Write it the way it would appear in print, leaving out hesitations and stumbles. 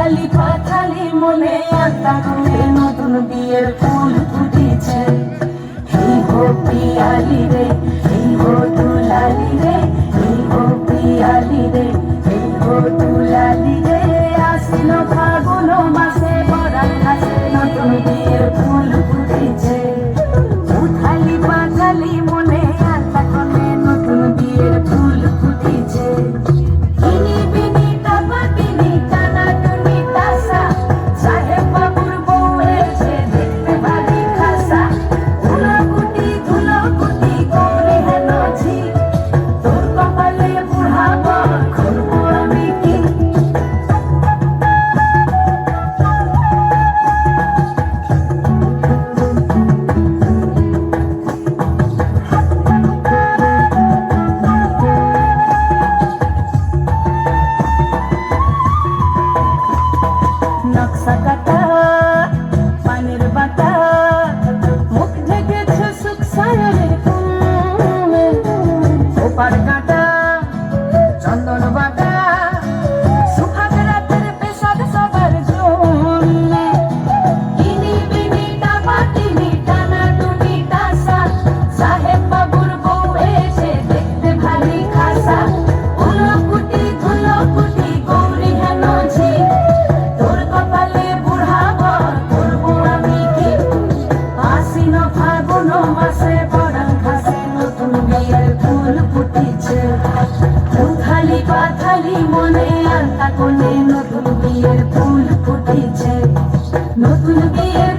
উথালি পাথালি মনে আত্মা করে নতুন বিয়ের ফুল ফুটেছে। এই গো পিয়ালি রে, এই গো দুলালি রে, এই গো পিয়ালি রে, এই গো দুলালি রে। আশ্বিন ফাগুন মাসে পরাণ ঘাসে নতুন বিয়ের ফুল ফুটেছে। উথালি পাথালি মনে আত্মা করে নতুন বিয়ের ফুল ফুটেছে। নকশা কাটা পানির বাটা মুখ ঢেকেছে সুখ সায়রের কুমে। ওপার কাটা চন্দন বাটা সুহাগ রাতের পেশাদ সবার জন্যে। ইনি বিনি টাপা টিনি টানা টুনি টাসা সাহেব বাবুর বউ এসে দেখতে ভারী খাসা। উলকুটি ধুলকুটি গৌরী হেন ঝি তোর কপালে বুড়াবো করবো আমি কি। আশ্বিন ফাগুন মাসে পরাণ ঘাসে নতুন বিয়ের ফুল ফুটেছে। উথালি পাথালি মনে আলতা কোণে নতুন বিয়ের ফুল ফুটেছে। নতুন বিয়ের